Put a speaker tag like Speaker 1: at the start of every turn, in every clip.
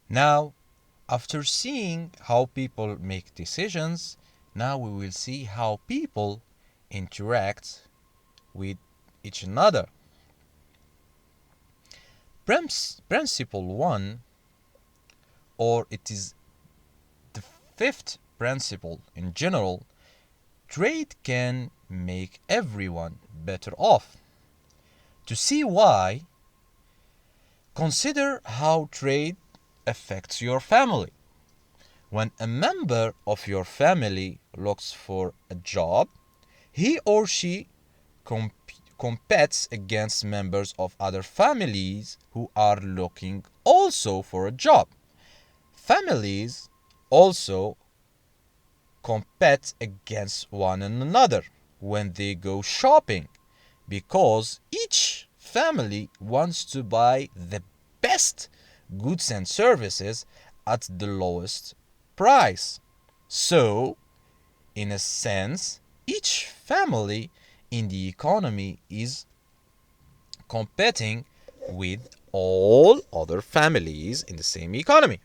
Speaker 1: Now, after seeing how people make decisions, now we will see how people interact with each another. Principle 1, or it is the fifth principle in general, trade can make everyone better off. To see why, consider how trade affects your family. When a member of your family looks for a job, he or she competes against members of other families who are looking also for a job. Families also compete against one another when they go shopping because each family wants to buy the best goods and services at the lowest price. So, in a sense, each family in the economy is competing with all other families in the same economy.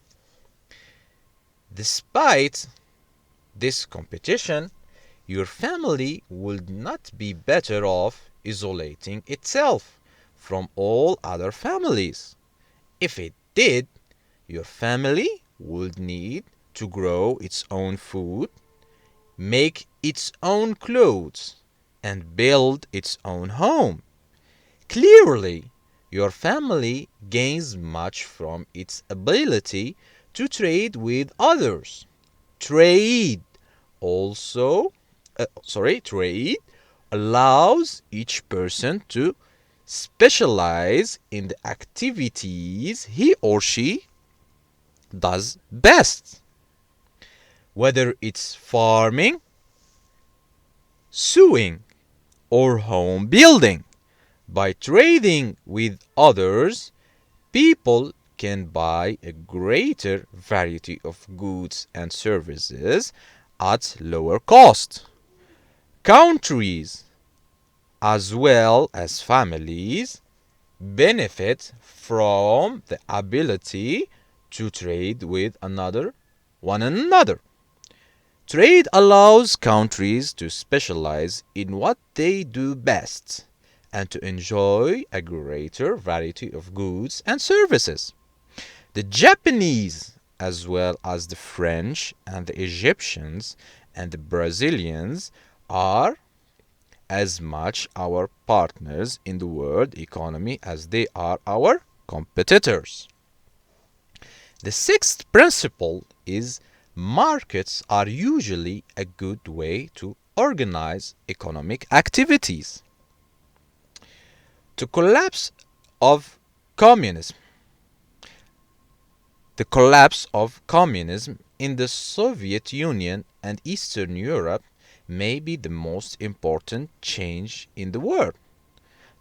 Speaker 1: Despite this competition, your family would not be better off isolating itself from all other families. If it did, your family would need to grow its own food, make its own clothes, and build its own home. Clearly, your family gains much from its ability to trade with others. Trade also, trade allows each person to specialize in the activities he or she does best. Whether it's farming, sewing, or home building. By trading with others, people can buy a greater variety of goods and services at lower cost. Countries, as well as families, benefit from the ability to trade with one another. Trade allows countries to specialize in what they do best and to enjoy a greater variety of goods and services. The Japanese, as well as the French and the Egyptians and the Brazilians, are as much our partners in the world economy as they are our competitors. The sixth principle is markets are usually a good way to organize economic activities. The collapse of communism. The collapse of communism in the Soviet Union and Eastern Europe may be the most important change in the world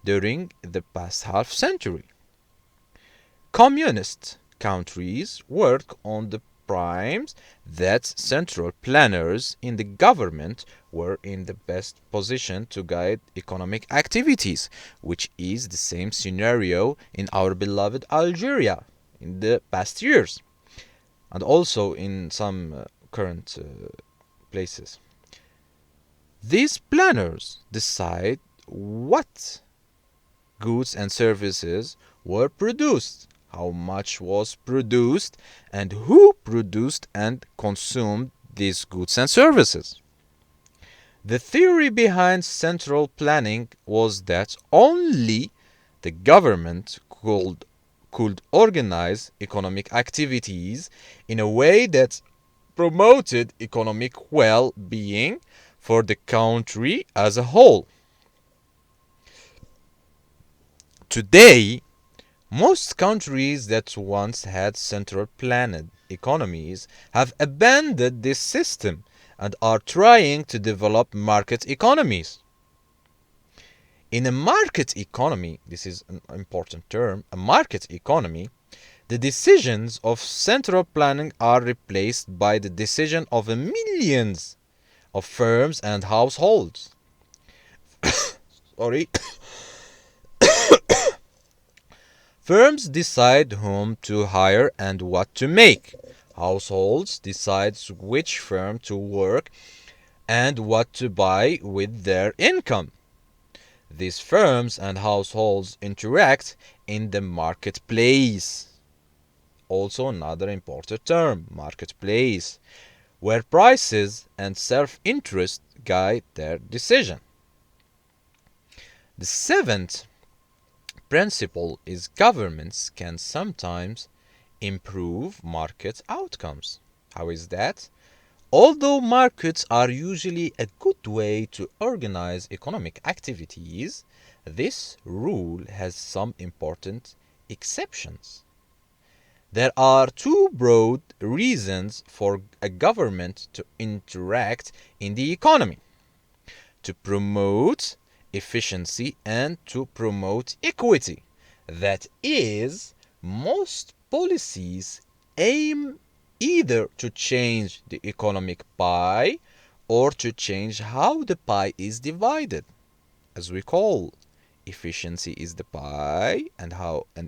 Speaker 1: during the past half century. Communist countries work on the primes that central planners in the government were in the best position to guide economic activities, which is the same scenario in our beloved Algeria in the past years and also in some current places. These planners decide what goods and services were produced, how much was produced, and who produced and consumed these goods and services. The theory behind central planning was that only the government could organize economic activities in a way that promoted economic well-being for the country as a whole. Today, most countries that once had central planned economies have abandoned this system and are trying to develop market economies. In a market economy, this is an important term, a market economy, the decisions of central planning are replaced by the decision of millions of firms and households. Sorry. Firms decide whom to hire and what to make. Households decide which firm to work and what to buy with their income. These firms and households interact in the marketplace. Also another important term, marketplace, where prices and self-interest guide their decision. The seventh principle is governments can sometimes improve market outcomes. How is that? Although markets are usually a good way to organize economic activities, this rule has some important exceptions. There are two broad reasons for a government to interact in the economy: to promote efficiency and to promote equity. That is, most policies aim either to change the economic pie or to change how the pie is divided. As we call, efficiency is the pie and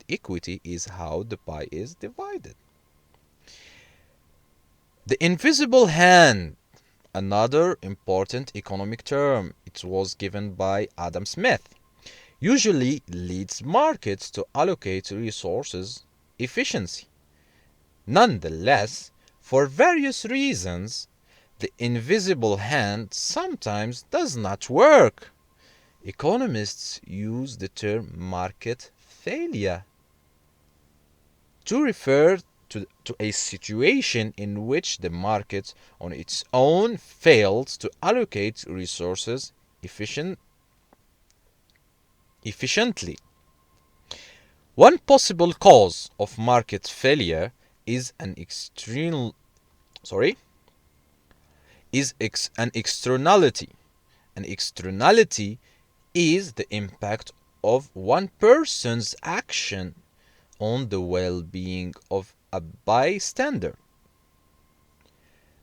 Speaker 1: equity is how the pie is divided. The invisible hand, another important economic term. It was given by Adam Smith. Usually leads markets to allocate resources efficiency. Nonetheless, for various reasons, the invisible hand sometimes does not work. Economists use the term market failure to refer to a situation in which the market on its own fails to allocate resources efficiently. One possible cause of market failure is an externality. An externality is the impact of one person's action on the well-being of a bystander.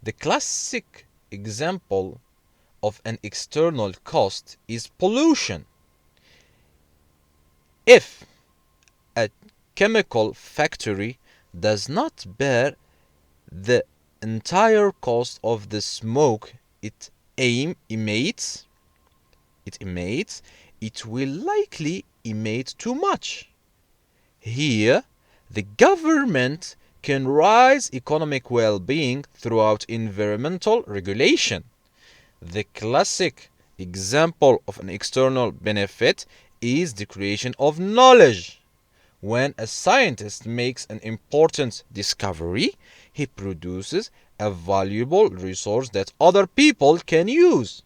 Speaker 1: The classic example of an external cost is pollution. If a chemical factory does not bear the entire cost of the smoke it emits, it will likely emit too much. Here, the government can raise economic well-being throughout environmental regulation. The classic example of an external benefit is the creation of knowledge. When a scientist makes an important discovery, he produces a valuable resource that other people can use.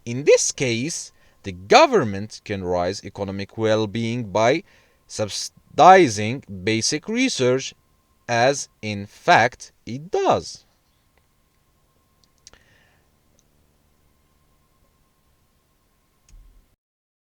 Speaker 1: In this case, the government can raise economic well-being by subsidizing basic research, as in fact it does.